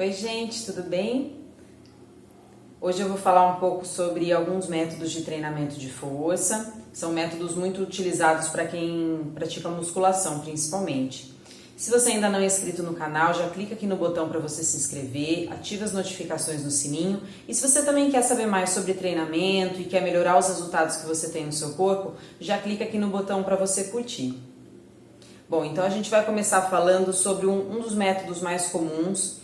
Oi gente, tudo bem? Hoje eu vou falar um pouco sobre alguns métodos de treinamento de força. São métodos muito utilizados para quem pratica musculação, principalmente. Se você ainda não é inscrito no canal, já clica aqui no botão para você se inscrever, ativa as notificações no sininho. E se você também quer saber mais sobre treinamento e quer melhorar os resultados que você tem no seu corpo, já clica aqui no botão para você curtir. Bom, então a gente vai começar falando sobre um dos métodos mais comuns.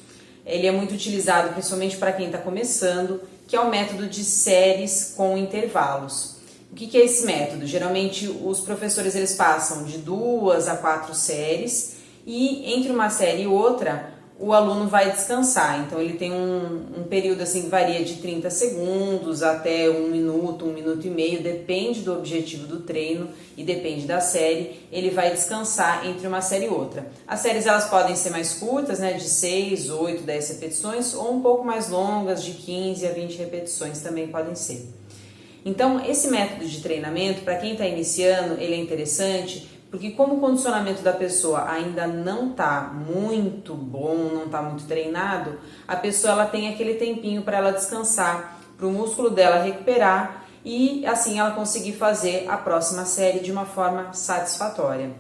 Ele é muito utilizado principalmente para quem está começando, que é o método de séries com intervalos. O que é esse método? Geralmente os professores eles passam de 2 a 4 séries e entre uma série e outra o aluno vai descansar. Então ele tem um período assim que varia de 30 segundos até 1 minuto, 1 minuto e meio, depende do objetivo do treino e depende da série. Ele vai descansar entre uma série e outra. As séries elas podem ser mais curtas, né, de 6, 8, 10 repetições, ou um pouco mais longas, de 15 a 20 repetições também podem ser. Então esse método de treinamento, para quem está iniciando, ele é interessante, porque como o condicionamento da pessoa ainda não está muito bom, não está muito treinado, a pessoa ela tem aquele tempinho para ela descansar, para o músculo dela recuperar e assim ela conseguir fazer a próxima série de uma forma satisfatória.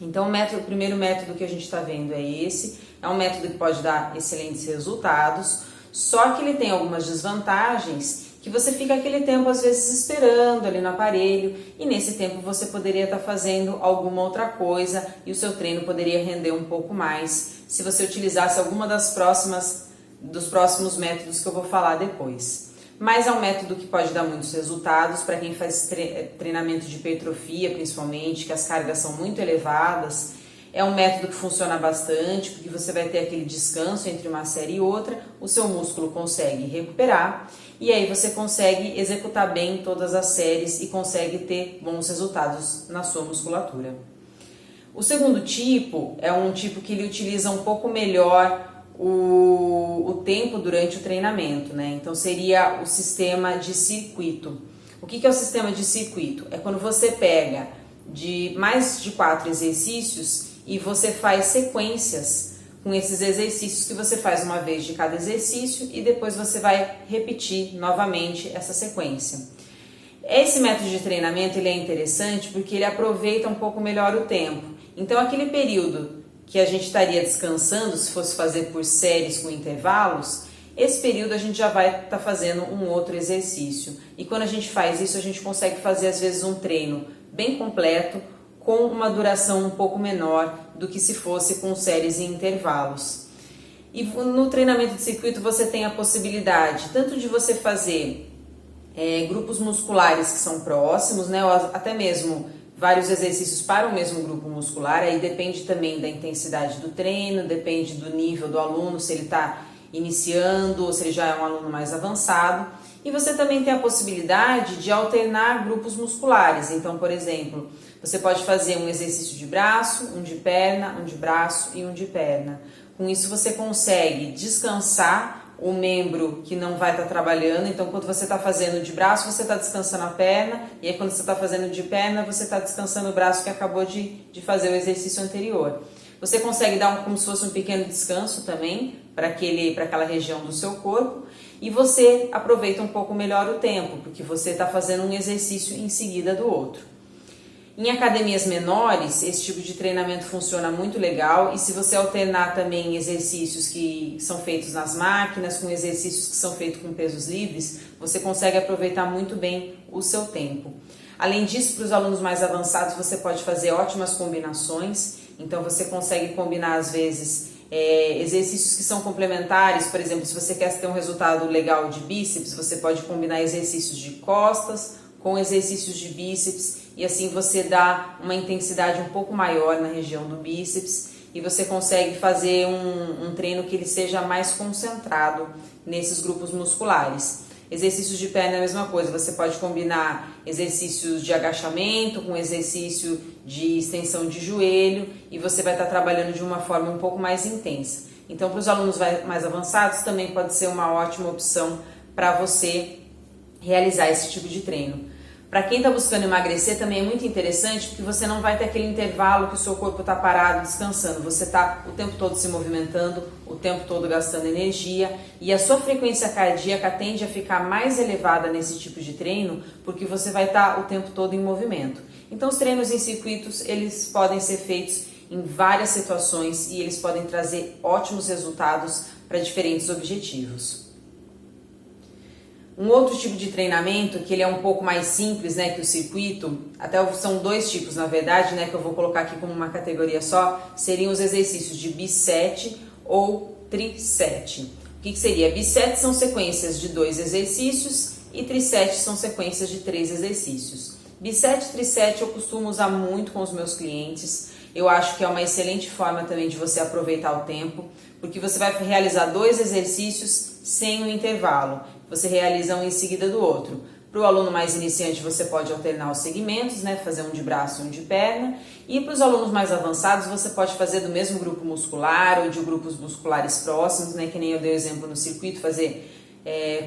Então o primeiro método que a gente está vendo é esse, é um método que pode dar excelentes resultados, só que ele tem algumas desvantagens que você fica aquele tempo às vezes esperando ali no aparelho e nesse tempo você poderia estar fazendo alguma outra coisa e o seu treino poderia render um pouco mais se você utilizasse alguma dos próximos métodos que eu vou falar depois. Mas é um método que pode dar muitos resultados para quem faz treinamento de hipertrofia, principalmente, que as cargas são muito elevadas. É um método que funciona bastante, porque você vai ter aquele descanso entre uma série e outra, o seu músculo consegue recuperar e aí você consegue executar bem todas as séries e consegue ter bons resultados na sua musculatura. O segundo tipo é um tipo que ele utiliza um pouco melhor o tempo durante o treinamento, né? Então seria o sistema de circuito. O que é o sistema de circuito? É quando você pega mais de 4 exercícios e você faz sequências com esses exercícios que você faz uma vez de cada exercício e depois você vai repetir novamente essa sequência. Esse método de treinamento ele é interessante porque ele aproveita um pouco melhor o tempo. Então aquele período que a gente estaria descansando, se fosse fazer por séries com intervalos, esse período a gente já vai estar fazendo um outro exercício. E quando a gente faz isso, a gente consegue fazer às vezes um treino bem completo, com uma duração um pouco menor do que se fosse com séries e intervalos. E no treinamento de circuito você tem a possibilidade tanto de você fazer grupos musculares que são próximos, né, ou até mesmo vários exercícios para o mesmo grupo muscular, aí depende também da intensidade do treino, depende do nível do aluno, se ele está iniciando ou se ele já é um aluno mais avançado. E você também tem a possibilidade de alternar grupos musculares. Então, por exemplo, você pode fazer um exercício de braço, um de perna, um de braço e um de perna. Com isso você consegue descansar o membro que não vai estar trabalhando. Então, quando você está fazendo de braço, você está descansando a perna. E aí, quando você está fazendo de perna, você está descansando o braço que acabou de fazer o exercício anterior. Você consegue dar como se fosse um pequeno descanso também para aquela região do seu corpo e você aproveita um pouco melhor o tempo, porque você está fazendo um exercício em seguida do outro. Em academias menores, esse tipo de treinamento funciona muito legal e se você alternar também exercícios que são feitos nas máquinas com exercícios que são feitos com pesos livres, você consegue aproveitar muito bem o seu tempo. Além disso, para os alunos mais avançados, você pode fazer ótimas combinações. Então você consegue combinar às vezes exercícios que são complementares, por exemplo, se você quer ter um resultado legal de bíceps, você pode combinar exercícios de costas com exercícios de bíceps e assim você dá uma intensidade um pouco maior na região do bíceps e você consegue fazer um treino que ele seja mais concentrado nesses grupos musculares. Exercícios de perna é a mesma coisa, você pode combinar exercícios de agachamento com exercício de extensão de joelho e você vai estar trabalhando de uma forma um pouco mais intensa. Então, para os alunos mais avançados também pode ser uma ótima opção para você realizar esse tipo de treino. Para quem está buscando emagrecer também é muito interessante, porque você não vai ter aquele intervalo que o seu corpo está parado, descansando. Você está o tempo todo se movimentando, o tempo todo gastando energia, e a sua frequência cardíaca tende a ficar mais elevada nesse tipo de treino, porque você vai estar o tempo todo em movimento. Então os treinos em circuitos, eles podem ser feitos em várias situações e eles podem trazer ótimos resultados para diferentes objetivos. Um outro tipo de treinamento, que ele é um pouco mais simples, né, que o circuito, até são dois tipos na verdade, né, que eu vou colocar aqui como uma categoria só, seriam os exercícios de bisete ou trisete. O que seria? Bisete são sequências de 2 exercícios e trisete são sequências de 3 exercícios. Bisete e trisete eu costumo usar muito com os meus clientes. Eu acho que é uma excelente forma também de você aproveitar o tempo, porque você vai realizar 2 exercícios sem um intervalo. Você realiza um em seguida do outro. Para o aluno mais iniciante, você pode alternar os segmentos, né? Fazer um de braço e um de perna. E para os alunos mais avançados, você pode fazer do mesmo grupo muscular ou de grupos musculares próximos, né? Que nem eu dei o exemplo no circuito, fazer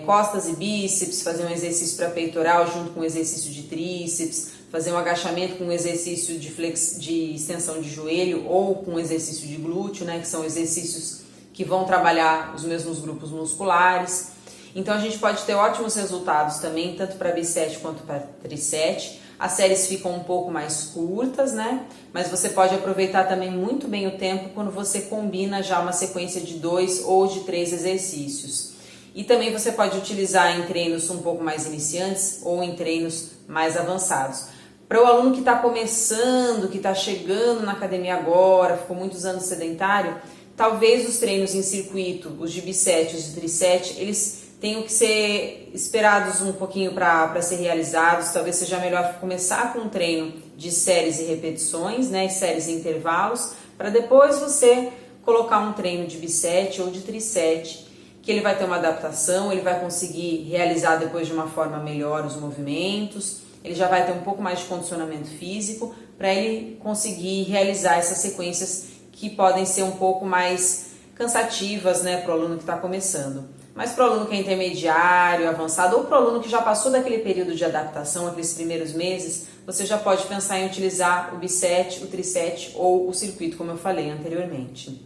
costas e bíceps, fazer um exercício para peitoral junto com um exercício de tríceps, fazer um agachamento com um exercício de extensão de joelho ou com um exercício de glúteo, né? Que são exercícios que vão trabalhar os mesmos grupos musculares. Então a gente pode ter ótimos resultados também, tanto para bisete quanto para trisete. As séries ficam um pouco mais curtas, né? Mas você pode aproveitar também muito bem o tempo quando você combina já uma sequência de 2 ou de 3 exercícios. E também você pode utilizar em treinos um pouco mais iniciantes ou em treinos mais avançados. Para o aluno que está começando, que está chegando na academia agora, ficou muitos anos sedentário, talvez os treinos em circuito, os de bisete e os de trisete, eles tenham que ser esperados um pouquinho para ser realizados. Talvez seja melhor começar com um treino de séries e repetições, né, séries e intervalos, para depois você colocar um treino de bisete ou de trisete, que ele vai ter uma adaptação, ele vai conseguir realizar depois de uma forma melhor os movimentos, ele já vai ter um pouco mais de condicionamento físico para ele conseguir realizar essas sequências que podem ser um pouco mais cansativas, né, para o aluno que está começando. Mas para o aluno que é intermediário, avançado, ou para o aluno que já passou daquele período de adaptação, aqueles primeiros meses, você já pode pensar em utilizar o bisete, o trisete ou o circuito, como eu falei anteriormente.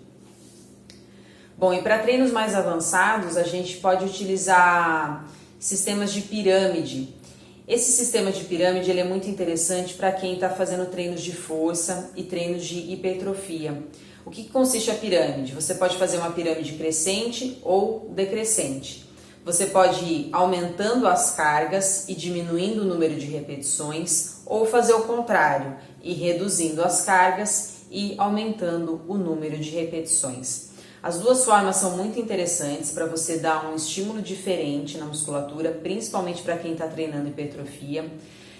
Bom, e para treinos mais avançados, a gente pode utilizar sistemas de pirâmide. Esse sistema de pirâmide ele é muito interessante para quem está fazendo treinos de força e treinos de hipertrofia. O que consiste a pirâmide? Você pode fazer uma pirâmide crescente ou decrescente. Você pode ir aumentando as cargas e diminuindo o número de repetições, ou fazer o contrário, ir reduzindo as cargas e aumentando o número de repetições. As duas formas são muito interessantes para você dar um estímulo diferente na musculatura, principalmente para quem está treinando hipertrofia.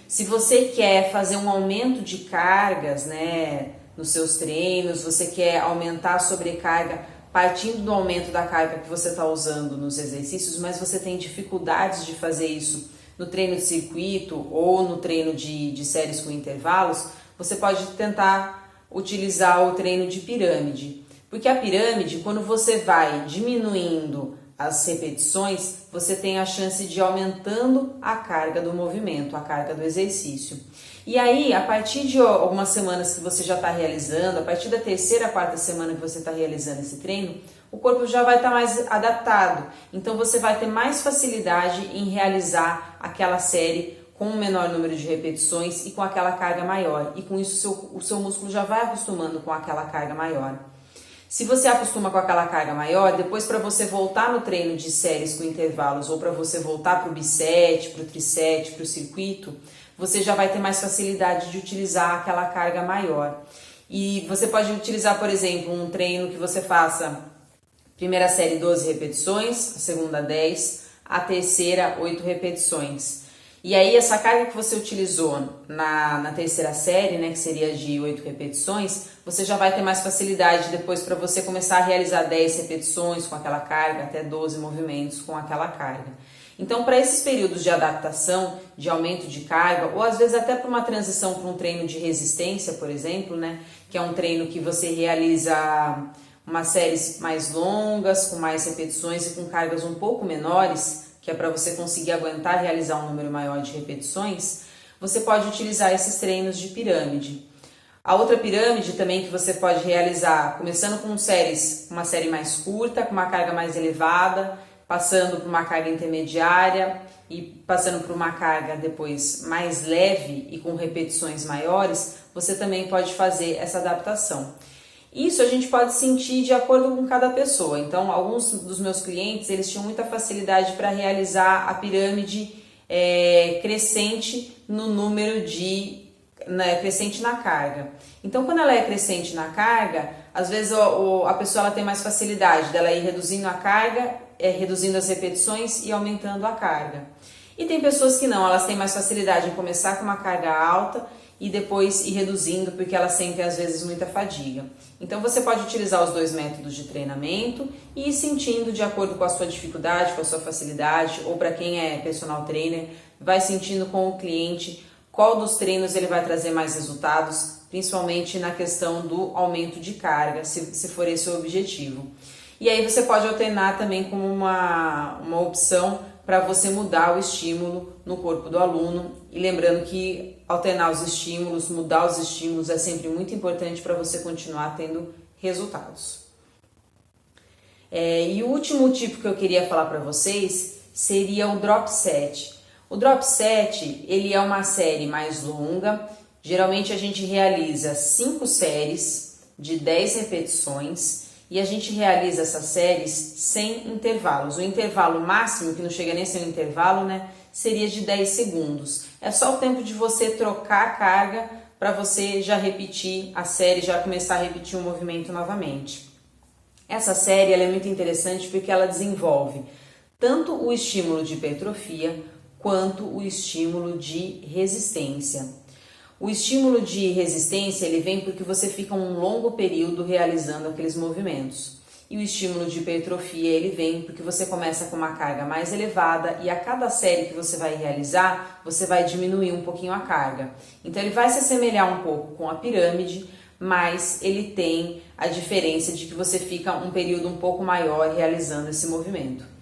Se você quer fazer um aumento de cargas, né, nos seus treinos, você quer aumentar a sobrecarga partindo do aumento da carga que você está usando nos exercícios, mas você tem dificuldades de fazer isso no treino de circuito ou no treino de séries com intervalos, você pode tentar utilizar o treino de pirâmide. Porque a pirâmide, quando você vai diminuindo as repetições, você tem a chance de ir aumentando a carga do movimento, a carga do exercício. E aí, a partir de algumas semanas que você já está realizando, a partir da 3ª, 4ª semana que você está realizando esse treino, o corpo já vai estar mais adaptado. Então você vai ter mais facilidade em realizar aquela série com um menor número de repetições e com aquela carga maior. E com isso o seu músculo já vai acostumando com aquela carga maior. Se você acostuma com aquela carga maior, depois para você voltar no treino de séries com intervalos ou para você voltar para o bisete, para o trisete, para o circuito, você já vai ter mais facilidade de utilizar aquela carga maior. E você pode utilizar, por exemplo, um treino que você faça primeira série 12 repetições, a segunda 10, a terceira 8 repetições. E aí essa carga que você utilizou na 3ª série, né, que seria de 8 repetições, você já vai ter mais facilidade depois para você começar a realizar 10 repetições com aquela carga, até 12 movimentos com aquela carga. Então, para esses períodos de adaptação, de aumento de carga, ou às vezes até para uma transição para um treino de resistência, por exemplo, né, que é um treino que você realiza umas séries mais longas, com mais repetições e com cargas um pouco menores, que é para você conseguir aguentar realizar um número maior de repetições, você pode utilizar esses treinos de pirâmide. A outra pirâmide também que você pode realizar, começando com uma série mais curta, com uma carga mais elevada, passando por uma carga intermediária e passando por uma carga depois mais leve e com repetições maiores, você também pode fazer essa adaptação. Isso a gente pode sentir de acordo com cada pessoa. Então, alguns dos meus clientes, eles tinham muita facilidade para realizar a pirâmide crescente no número de... crescente na carga. Então, quando ela é crescente na carga, às vezes a pessoa ela tem mais facilidade dela ir reduzindo a carga, reduzindo as repetições e aumentando a carga. E tem pessoas que não, elas têm mais facilidade em começar com uma carga alta e depois ir reduzindo, porque elas sentem às vezes muita fadiga. Então você pode utilizar os dois métodos de treinamento e ir sentindo de acordo com a sua dificuldade, com a sua facilidade, ou para quem é personal trainer, vai sentindo com o cliente qual dos treinos ele vai trazer mais resultados, principalmente na questão do aumento de carga, se for esse o objetivo. E aí você pode alternar também como uma opção para você mudar o estímulo no corpo do aluno. E lembrando que alternar os estímulos, mudar os estímulos é sempre muito importante para você continuar tendo resultados. E o último tipo que eu queria falar para vocês seria o Drop Set. O Drop Set, ele é uma série mais longa. Geralmente a gente realiza 5 séries de 10 repetições e a gente realiza essas séries sem intervalos. O intervalo máximo, que não chega nem a ser um intervalo, né, seria de 10 segundos. É só o tempo de você trocar a carga para você já repetir a série, já começar a repetir o movimento novamente. Essa série ela é muito interessante porque ela desenvolve tanto o estímulo de hipertrofia quanto o estímulo de resistência. O estímulo de resistência ele vem porque você fica um longo período realizando aqueles movimentos. E o estímulo de hipertrofia ele vem porque você começa com uma carga mais elevada e a cada série que você vai realizar, você vai diminuir um pouquinho a carga. Então ele vai se assemelhar um pouco com a pirâmide, mas ele tem a diferença de que você fica um período um pouco maior realizando esse movimento.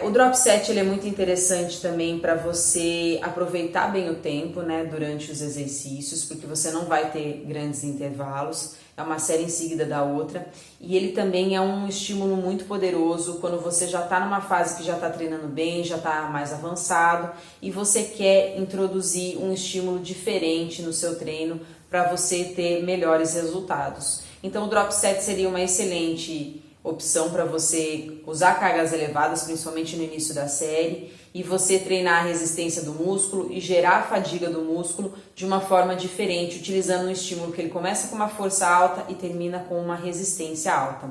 O Drop Set ele é muito interessante também para você aproveitar bem o tempo, né, durante os exercícios, porque você não vai ter grandes intervalos, é uma série em seguida da outra, e ele também é um estímulo muito poderoso quando você já está numa fase que já está treinando bem, já está mais avançado, e você quer introduzir um estímulo diferente no seu treino para você ter melhores resultados. Então o Drop Set seria uma excelente opção para você usar cargas elevadas, principalmente no início da série, e você treinar a resistência do músculo e gerar a fadiga do músculo de uma forma diferente, utilizando um estímulo que ele começa com uma força alta e termina com uma resistência alta.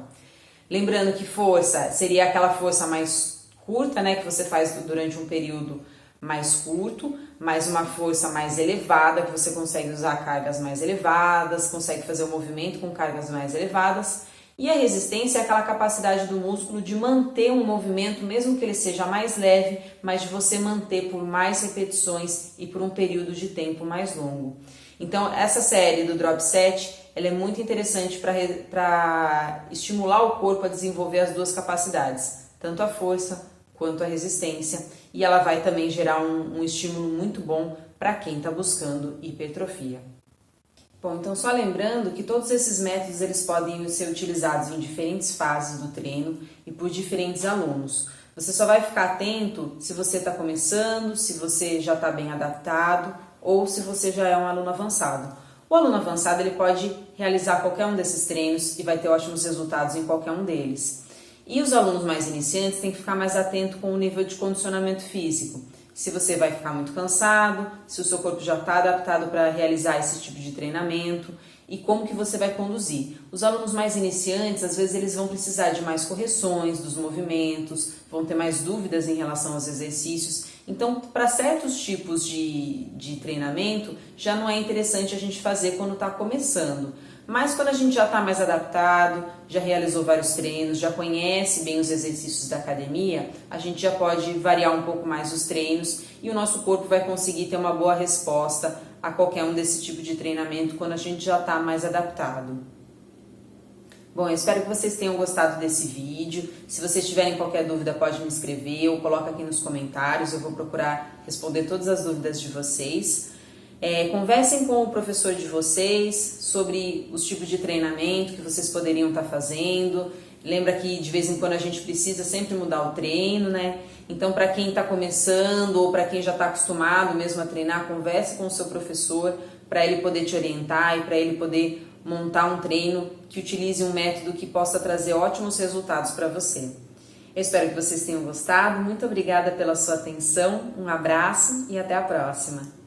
Lembrando que força seria aquela força mais curta, né, que você faz durante um período mais curto, mas uma força mais elevada, que você consegue usar cargas mais elevadas, consegue fazer o movimento com cargas mais elevadas. E a resistência é aquela capacidade do músculo de manter um movimento, mesmo que ele seja mais leve, mas de você manter por mais repetições e por um período de tempo mais longo. Então, essa série do Drop Set, ela é muito interessante para estimular o corpo a desenvolver as duas capacidades, tanto a força quanto a resistência. E ela vai também gerar um estímulo muito bom para quem está buscando hipertrofia. Bom, então só lembrando que todos esses métodos eles podem ser utilizados em diferentes fases do treino e por diferentes alunos. Você só vai ficar atento se você está começando, se você já está bem adaptado ou se você já é um aluno avançado. O aluno avançado ele pode realizar qualquer um desses treinos e vai ter ótimos resultados em qualquer um deles. E os alunos mais iniciantes têm que ficar mais atento com o nível de condicionamento físico. Se você vai ficar muito cansado, se o seu corpo já está adaptado para realizar esse tipo de treinamento e como que você vai conduzir. Os alunos mais iniciantes, às vezes eles vão precisar de mais correções dos movimentos, vão ter mais dúvidas em relação aos exercícios. Então, para certos tipos de treinamento, já não é interessante a gente fazer quando está começando. Mas quando a gente já está mais adaptado, já realizou vários treinos, já conhece bem os exercícios da academia, a gente já pode variar um pouco mais os treinos e o nosso corpo vai conseguir ter uma boa resposta a qualquer um desse tipo de treinamento quando a gente já está mais adaptado. Bom, eu espero que vocês tenham gostado desse vídeo. Se vocês tiverem qualquer dúvida, pode me escrever ou coloca aqui nos comentários. Eu vou procurar responder todas as dúvidas de vocês. Conversem com o professor de vocês sobre os tipos de treinamento que vocês poderiam estar fazendo. Lembra que de vez em quando a gente precisa sempre mudar o treino, né? Então, para quem está começando ou para quem já está acostumado mesmo a treinar, converse com o seu professor para ele poder te orientar e para ele poder montar um treino que utilize um método que possa trazer ótimos resultados para você. Eu espero que vocês tenham gostado. Muito obrigada pela sua atenção, um abraço e até a próxima!